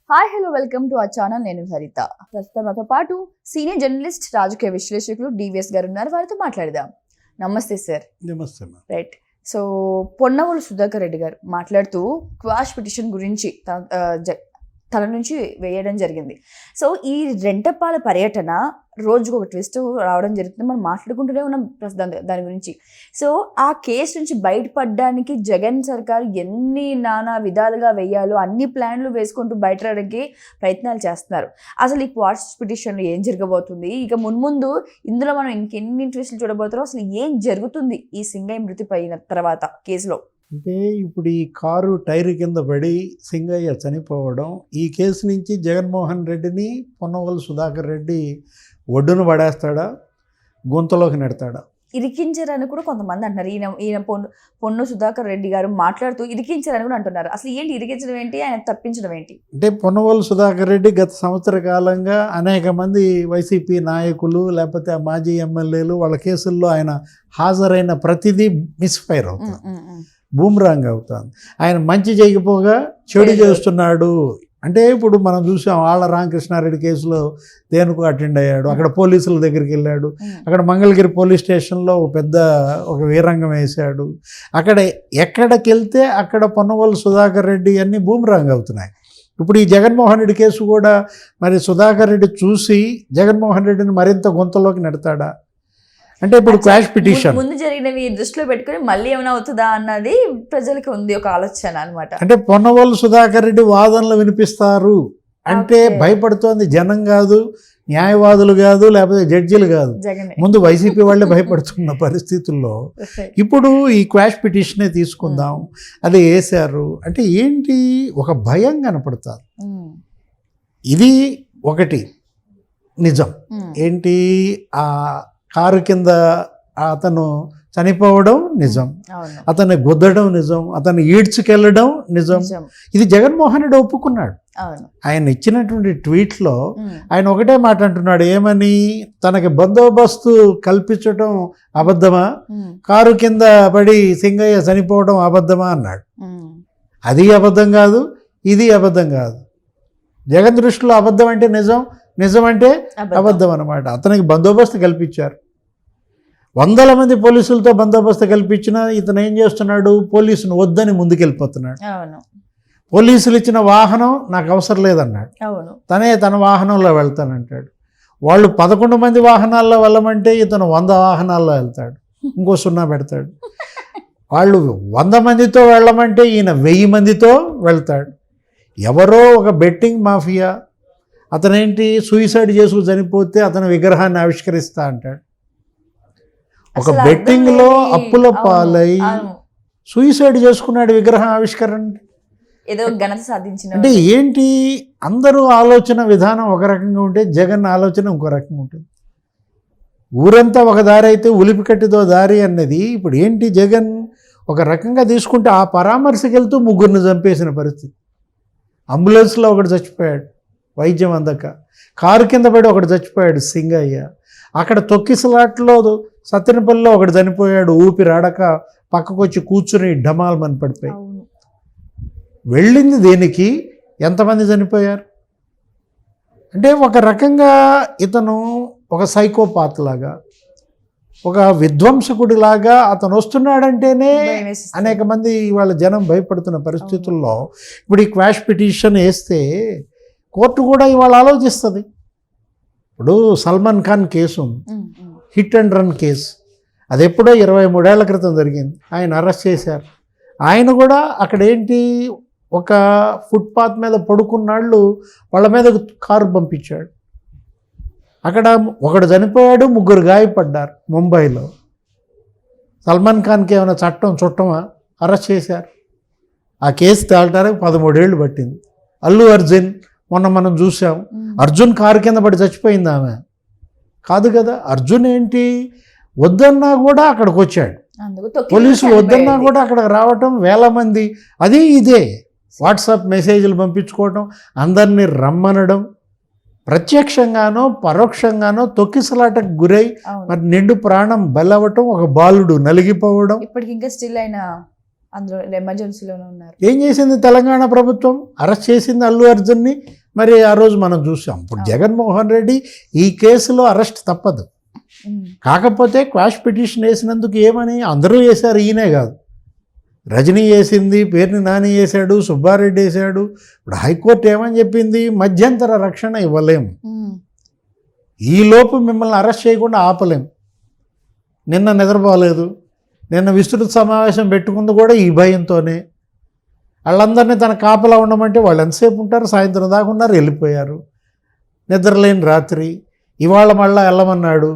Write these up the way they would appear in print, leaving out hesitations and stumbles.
Hi hello welcome to our channel. నేను సరిత. ప్రస్తుతం నాతో పాటు సీనియర్ జర్నలిస్ట్ రాజకీయ విశ్లేషకులు డివిఎస్ గారు ఉన్నారు. వారితో మాట్లాడదాం. నమస్తే సార్. నమస్తే. రైట్. సో పొన్నవోలు సుధాకర్ రెడ్డి గారు మాట్లాడుతూ క్వాష్ పిటిషన్ గురించి తల నుంచి వేయడం జరిగింది. సో ఈ రెంటపాల పర్యటన రోజుకు ఒక ట్విస్ట్ రావడం జరుగుతుంది. మనం మాట్లాడుకుంటూనే ఉన్నాం దాని గురించి. సో ఆ కేసు నుంచి బయటపడడానికి జగన్ సర్కారు ఎన్ని నానా విధాలుగా వేయాలో అన్ని ప్లాన్లు వేసుకుంటూ బయటపడడానికి ప్రయత్నాలు చేస్తున్నారు. అసలు ఈ క్వాష్ పిటిషన్లో ఏం జరగబోతుంది, ఇక మున్ముందు ఇందులో మనం ఇంకెన్ని ట్విస్టులు చూడబోతున్నాం, అసలు ఏం జరుగుతుంది ఈ సింగయ్య మృతి పైన తర్వాత కేసులో? అంటే ఇప్పుడు ఈ కారు టైర్ కింద పడి సింగయ్య చనిపోవడం, ఈ కేసు నుంచి జగన్మోహన్ రెడ్డిని పొన్నవోలు సుధాకర్ రెడ్డి ఒడ్డును పడేస్తాడా, గుంతలోకి నెడతాడా? ఇరికించారని కూడా కొంతమంది అంటున్నారు. ఈయన పొన్ను సుధాకర్ రెడ్డి గారు మాట్లాడుతూ ఇరికించారని కూడా అంటున్నారు. అసలు ఏంటి ఇరికించడం ఏంటి, ఆయన తప్పించడం ఏంటి? అంటే పొన్నవోలు సుధాకర్ రెడ్డి గత సంవత్సర కాలంగా అనేక మంది వైసీపీ నాయకులు లేకపోతే మాజీ ఎమ్మెల్యేలు వాళ్ళ కేసుల్లో ఆయన హాజరైన ప్రతిదీ మిస్ఫైర్ అవుతుంది, బూమ్రాంగ్ అవుతుంది. ఆయన మంచి చేయకపోగా చెడు చేస్తున్నాడు. అంటే ఇప్పుడు మనం చూసాం, ఆళ్ళ రామకృష్ణారెడ్డి కేసులో దేనికి అటెండ్ అయ్యాడు, అక్కడ పోలీసుల దగ్గరికి వెళ్ళాడు, అక్కడ మంగళగిరి పోలీస్ స్టేషన్లో ఒక వీరంగం వేశాడు. అక్కడ ఎక్కడికి వెళ్తే అక్కడ పొన్నవోలు సుధాకర్ రెడ్డి అన్నీ బూమ్రాంగ్ అవుతున్నాయి. ఇప్పుడు ఈ జగన్మోహన్ రెడ్డి కేసు కూడా మరి సుధాకర్ రెడ్డి చూసి జగన్మోహన్ రెడ్డిని మరింత గుంతలోకి నెడతాడా? అంటే ఇప్పుడు క్వాష్ పిటిషన్ ముందు జరిగినవి దృష్టిలో పెట్టుకుని మళ్ళీ ఏమైనా అవుతుందా అన్నది ప్రజలకు ఉంది ఒక ఆలోచన అనమాట. అంటే పొన్నవోలు సుధాకర్ రెడ్డి వాదనలు వినిపిస్తారు అంటే భయపడుతోంది జనం కాదు, న్యాయవాదులు కాదు, లేకపోతే జడ్జిలు కాదు, ముందు వైసీపీ వాళ్ళే భయపడుతున్న పరిస్థితుల్లో ఇప్పుడు ఈ క్వాష్ పిటిషనే తీసుకుందాం. అది వేశారు అంటే ఏంటి, ఒక భయం కనపడుతుంది. ఇది ఒకటి నిజం. ఏంటి, ఆ కారు కింద అతను చనిపోవడం నిజం, అతన్ని గుద్దడం నిజం, అతన్ని ఈడ్చుకెళ్ళడం నిజం. ఇది జగన్మోహన్ రెడ్డి ఒప్పుకున్నాడు. ఆయన ఇచ్చినటువంటి ట్వీట్లో ఆయన ఒకటే మాట అంటున్నాడు, ఏమని, తనకి బందోబస్తు కల్పించడం అబద్ధమా, కారు కింద పడి సింగయ్య చనిపోవడం అబద్ధమా అన్నాడు. అది అబద్ధం కాదు, ఇది అబద్ధం కాదు. జగన్ దృష్టిలో అబద్ధం అంటే నిజం, నిజం అంటే అబద్ధం అన్నమాట. అతనికి బందోబస్తు కల్పించారు, వందల మంది పోలీసులతో బందోబస్తు కల్పించినా ఇతను ఏం చేస్తున్నాడు, పోలీసును వద్దని ముందుకెళ్ళిపోతున్నాడు. పోలీసులు ఇచ్చిన వాహనం నాకు అవసరం లేదన్నాడు, తన వాహనంలో వెళ్తానంటాడు. వాళ్ళు 11 మంది వాహనాల్లో వెళ్ళమంటే ఇతను 100 వాహనాల్లో వెళ్తాడు, ఇంకో 0 పెడతాడు. వాళ్ళు 100 మందితో వెళ్ళమంటే ఈయన 1000 మందితో వెళ్తాడు. ఎవరో ఒక బెట్టింగ్ మాఫియా అతనేంటి సూసైడ్ చేసుకు చనిపోతే అతని విగ్రహాన్ని ఆవిష్కరిస్తా అంటాడు. ఒక బెట్టింగ్లో అప్పుల పాలై సూసైడ్ చేసుకున్నాడు, విగ్రహం ఆవిష్కరణ. ఏదో ఘనత సాధించిన అంటే ఏంటి, అందరూ ఆలోచన విధానం ఒక రకంగా ఉంటే జగన్ ఆలోచన ఇంకో రకంగా ఉంటుంది. ఊరంతా ఒక దారి అయితే ఉలిపికట్టిదో దారి అన్నది ఇప్పుడు ఏంటి, జగన్ ఒక రకంగా తీసుకుంటే ఆ పరామర్శకి వెళ్తూ 3 చంపేసిన పరిస్థితి. అంబులెన్స్లో ఒకటి చచ్చిపోయాడు వైద్యం అందక, కారు కింద పడి ఒకటి చచ్చిపోయాడు సింగయ్య, అక్కడ తొక్కిసలాట్లో సత్తెనపల్లిలో ఒకటి చనిపోయాడు, ఊపిరాడక పక్కకు వచ్చి కూర్చుని డమాల్మని పడిపోయి. వెళ్ళింది దేనికి, ఎంతమంది చనిపోయారు? అంటే ఒక రకంగా ఇతను ఒక సైకోపాత్ లాగా, ఒక విధ్వంసకుడిలాగా అతను వస్తున్నాడంటేనే అనేక మంది వాళ్ళ జనం భయపడుతున్న పరిస్థితుల్లో ఇప్పుడు ఈ క్వాష్ పిటిషన్ వేస్తే కోర్టు కూడా ఇవాళ ఆలోచిస్తుంది. ఇప్పుడు Salman Khan case, hit and run case, అది ఎప్పుడో 23 ఏళ్ల క్రితం జరిగింది. ఆయన అరెస్ట్ చేశారు. ఆయన కూడా అక్కడ ఏంటి, ఒక ఫుట్పాత్ మీద పడుకున్నాళ్ళు వాళ్ళ మీద కారు పంపించాడు. అక్కడ ఒకడు చనిపోయాడు, 3 గాయపడ్డారు ముంబైలో. సల్మాన్ ఖాన్కి ఏమైనా చుట్టమా? అరెస్ట్ చేశారు. ఆ కేసు తేలటానికి 13 ఏళ్ళు పట్టింది. అల్లు అర్జున్ మొన్న మనం చూసాం, అర్జున్ కారు కింద పడి చచ్చిపోయింది ఆమె కాదు కదా. అర్జున్ ఏంటి, వద్దన్నా కూడా అక్కడికి వచ్చాడు, పోలీసులు వద్దన్నా కూడా అక్కడికి రావటం, వేల మంది. అది ఇదే వాట్సాప్ మెసేజ్లు పంపించుకోవటం, అందరినీ రమ్మనడం, ప్రత్యక్షంగానో పరోక్షంగానో తొక్కిసలాటకు గురై మరి నిండు ప్రాణం బలవటం, ఒక బాలుడు నలిగిపోవడం. ఇప్పటికి ఇంకా స్టిల్ ఆయన అందులో ఎమర్జెన్సీలోనే ఉన్నారు. ఏం చేసింది తెలంగాణ ప్రభుత్వం? అరెస్ట్ చేసింది అల్లు అర్జున్ని. మరి ఆ రోజు మనం చూసాం. ఇప్పుడు జగన్మోహన్ రెడ్డి ఈ కేసులో అరెస్ట్ తప్పదు. కాకపోతే క్వాష్ పిటిషన్ వేసినందుకు ఏమని అందరూ వేశారు, ఈయనే కాదు. రజనీ వేసింది, పేర్ని నాని వేశాడు, సుబ్బారెడ్డి వేశాడు. ఇప్పుడు హైకోర్టు ఏమని చెప్పింది? మధ్యంతర రక్షణ ఇవ్వలేము, ఈలోపు మిమ్మల్ని అరెస్ట్ చేయకుండా ఆపలేం. నిన్న నిద్రపోలేదు, నిన్న విస్తృత సమావేశం పెట్టుకుంది కూడా ఈ భయంతోనే. వాళ్ళందరినీ తన కాపలా ఉండమంటే వాళ్ళు ఎంతసేపు ఉంటారు? సాయంత్రం దాకా ఉన్నారు, వెళ్ళిపోయారు. నిద్రలేని రాత్రి. ఇవాళ మళ్ళీ వెళ్ళమన్నాడు.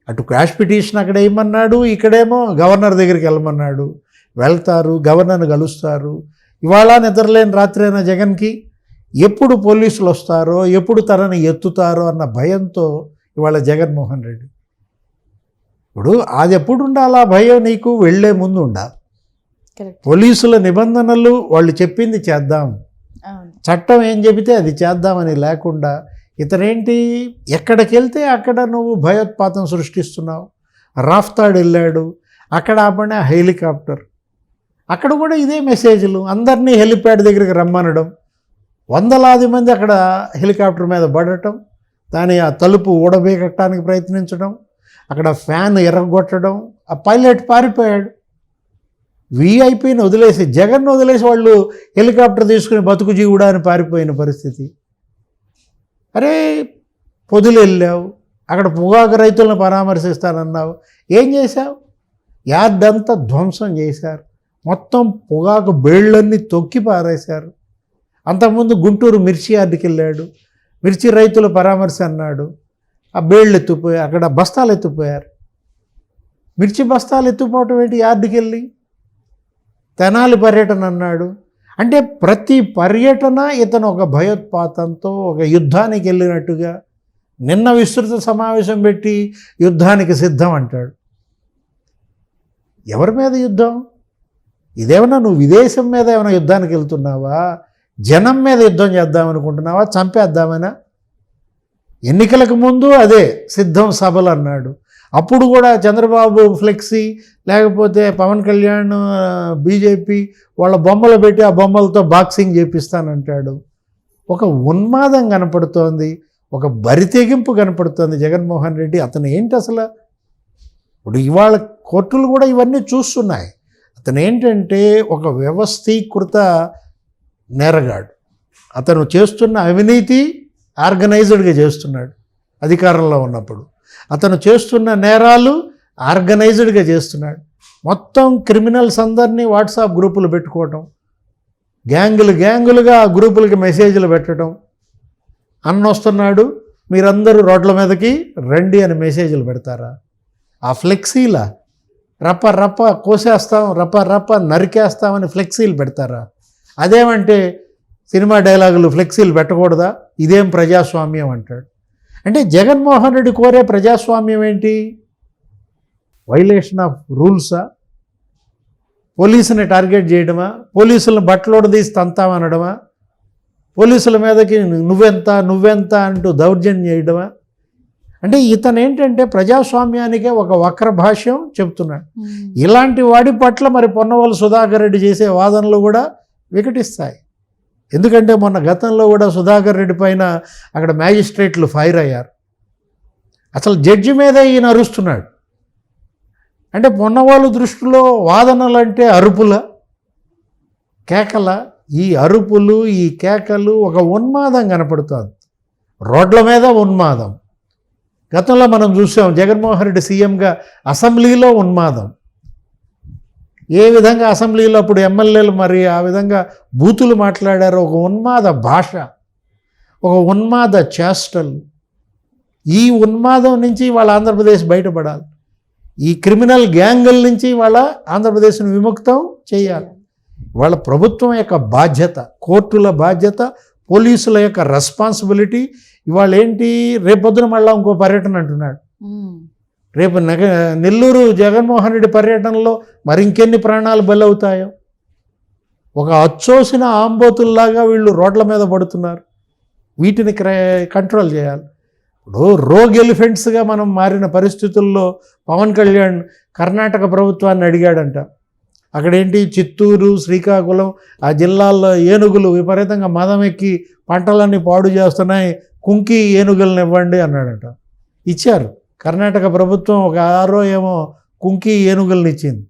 అటు క్వాష్ పిటిషన్ అక్కడ వేయమన్నాడు, ఇక్కడేమో గవర్నర్ దగ్గరికి వెళ్ళమన్నాడు. వెళ్తారు, గవర్నర్ని కలుస్తారు. ఇవాళ నిద్రలేని రాత్రి అయినా జగన్కి ఎప్పుడు పోలీసులు వస్తారో, ఎప్పుడు తనని ఎత్తుతారో అన్న భయంతో ఇవాళ జగన్మోహన్ రెడ్డి. ఇప్పుడు అది ఎప్పుడు ఉండాలా భయం? నీకు వెళ్ళే ముందు ఉండాలి. పోలీసుల నిబంధనలు వాళ్ళు చెప్పింది చేద్దాం, చట్టం ఏం చెబితే అది చేద్దామని లేకుండా ఇతనేంటి ఎక్కడికి వెళ్తే అక్కడ నువ్వు భయోత్పాతం సృష్టిస్తున్నావు. రాఫ్తాడ్ వెళ్ళాడు, అక్కడ ఆపడే హెలికాప్టర్, అక్కడ కూడా ఇదే మెసేజ్లు. అందరినీ హెలిప్యాడ్ దగ్గరికి రమ్మనడం, వందలాది మంది అక్కడ హెలికాప్టర్ మీద పడటం, దాని ఆ తలుపు ఊడబేకట్టడానికి ప్రయత్నించడం, అక్కడ ఫ్యాన్ ఎర్రగొట్టడం. ఆ పైలట్ పారిపోయాడు. వీఐపీని వదిలేసి, జగన్ను వదిలేసి వాళ్ళు హెలికాప్టర్ తీసుకుని బతుకు జీవుడా అని పారిపోయిన పరిస్థితి. అరే పొదులు వెళ్ళావు, అక్కడ పొగాకు రైతులను పరామర్శిస్తానన్నావు, ఏం చేశావు? యార్డ్ అంతా ధ్వంసం చేశారు, మొత్తం పొగాకు బేళ్ళన్నీ తొక్కి పారేశారు. అంతకుముందు గుంటూరు మిర్చి యార్డుకి వెళ్ళాడు, మిర్చి రైతుల పరామర్శ అన్నాడు, ఆ బేళ్ళు ఎత్తుపోయారు, అక్కడ బస్తాలు ఎత్తుపోయారు. మిర్చి బస్తాలు ఎత్తుపోవటం ఏంటి? యార్డుకి వెళ్ళి తెనాలి పర్యటన అన్నాడు. అంటే ప్రతి పర్యటన ఇతను ఒక భయోత్పాతంతో, ఒక యుద్ధానికి వెళ్ళినట్టుగా. నిన్న విస్తృత సమావేశం పెట్టి యుద్ధానికి సిద్ధం అంటాడు. ఎవరి మీద యుద్ధం? ఇదేమన్నా నువ్వు విదేశం మీద ఏమైనా యుద్ధానికి వెళ్తున్నావా? జనం మీద యుద్ధం చేద్దామనుకుంటున్నావా? చంపేద్దామనా? ఎన్నికలకు ముందు అదే సిద్ధం సభలు అన్నాడు. అప్పుడు కూడా చంద్రబాబు ఫ్లెక్సీ, లేకపోతే పవన్ కళ్యాణ్ బీజేపీ వాళ్ళ బొమ్మలు పెట్టి ఆ బొమ్మలతో బాక్సింగ్ చేపిస్తానంటాడు. ఒక ఉన్మాదం కనపడుతోంది, ఒక బరితెగింపు కనపడుతోంది జగన్మోహన్ రెడ్డి. అతను ఏంటి అసలు? ఇప్పుడు ఇవాళ కోర్టులు కూడా ఇవన్నీ చూస్తున్నాయి. అతను ఏంటంటే ఒక వ్యవస్థీకృత నేరగాడు. అతను చేస్తున్న అవినీతి ఆర్గనైజ్డ్గా చేస్తున్నాడు అధికారంలో ఉన్నప్పుడు. అతను చేస్తున్న నేరాలు ఆర్గనైజ్డ్గా చేస్తున్నాడు. మొత్తం క్రిమినల్స్ అందరినీ వాట్సాప్ గ్రూపులు పెట్టుకోవటం, గ్యాంగులుగా ఆ గ్రూపులకి మెసేజ్లు పెట్టడం. అన్న వస్తున్నాడు, మీరందరూ రోడ్ల మీదకి రండి అని మెసేజ్లు పెడతారా? ఆ ఫ్లెక్సీలా రప్ప కోసేస్తాం, రప్ప నరికేస్తామని ఫ్లెక్సీలు పెడతారా? అదేమంటే సినిమా డైలాగులు ఫ్లెక్సీలు పెట్టకూడదా? ఇదేం ప్రజాస్వామ్యం అంటాడు. అంటే జగన్మోహన్ రెడ్డి కోరే ప్రజాస్వామ్యం ఏంటి? వైలేషన్ ఆఫ్ రూల్సా? పోలీసుని టార్గెట్ చేయడమా? పోలీసులను బట్టలోడు తీసి తంతామనడమా? పోలీసుల మీదకి నువ్వెంత అంటూ దౌర్జన్యం చేయడమా? అంటే ఇతను ఏంటంటే ప్రజాస్వామ్యానికే ఒక వక్ర భాష్యం చెప్తున్నాడు. ఇలాంటి వాడి పట్ల మరి పొన్నవోలు సుధాకర్ రెడ్డి చేసే వాదనలు కూడా వికటిస్తాయి. ఎందుకంటే మొన్న గతంలో కూడా సుధాకర్ రెడ్డి పైన అక్కడ మ్యాజిస్ట్రేట్లు ఫైర్ అయ్యారు. అసలు జడ్జి మీదే ఈయన అరుస్తున్నాడు. అంటే పొన్నవాళ్ళు దృష్టిలో వాదనలు అంటే అరుపుల కేకల. ఈ అరుపులు, ఈ కేకలు ఒక ఉన్మాదం కనపడుతుంది. రోడ్ల మీద ఉన్మాదం. గతంలో మనం చూసాం జగన్మోహన్ రెడ్డి సీఎంగా అసెంబ్లీలో ఉన్మాదం. ఏ విధంగా అసెంబ్లీలో అప్పుడు ఎమ్మెల్యేలు మరి ఆ విధంగా బూతులు మాట్లాడారో, ఒక ఉన్మాద భాష, ఒక ఉన్మాద చేష్టలు. ఈ ఉన్మాదం నుంచి వాళ్ళ ఆంధ్రప్రదేశ్ బయటపడాలి. ఈ క్రిమినల్ గ్యాంగుల నుంచి వాళ్ళ ఆంధ్రప్రదేశ్ను విముక్తం చేయాలి. వాళ్ళ ప్రభుత్వం యొక్క బాధ్యత, కోర్టుల బాధ్యత, పోలీసుల యొక్క రెస్పాన్సిబిలిటీ. ఇవాళ ఏంటి, రేపొద్దున మళ్ళీ ఇంకో పర్యటన అంటున్నాడు. రేపు నెల్లూరు జగన్మోహన్ రెడ్డి పర్యటనలో మరి ఇంకెన్ని ప్రాణాలు బలవుతాయో. ఒక అచ్చోసిన ఆంబోతుల్లాగా వీళ్ళు రోడ్ల మీద పడుతున్నారు. వీటిని కంట్రోల్ చేయాలి. ఇప్పుడు రోగ్ ఎలిఫెంట్స్గా మనం మారిన పరిస్థితుల్లో పవన్ కళ్యాణ్ కర్ణాటక ప్రభుత్వాన్ని అడిగాడంట, అక్కడేంటి చిత్తూరు, శ్రీకాకుళం ఆ జిల్లాల్లో ఏనుగులు విపరీతంగా మదం ఎక్కి పంటలన్నీ పాడు చేస్తున్నాయి, కుంకి ఏనుగులను ఇవ్వండి అన్నాడట. ఇచ్చారు. కర్ణాటక ప్రభుత్వం ఒక 6 ఏమో కుంకి ఏనుగులను ఇచ్చింది.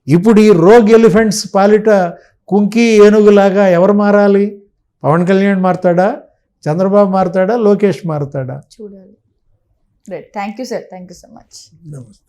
ఇప్పుడు ఈ రోగ్ ఎలిఫెంట్స్ పాలిట కుంకి ఏనుగులాగా ఎవరు మారాలి? పవన్ కళ్యాణ్ మారుతాడా, చంద్రబాబు మారుతాడా, లోకేష్ మారుతాడా? చూడాలి. Right, thank you sir, thank you so much. నమస్తే.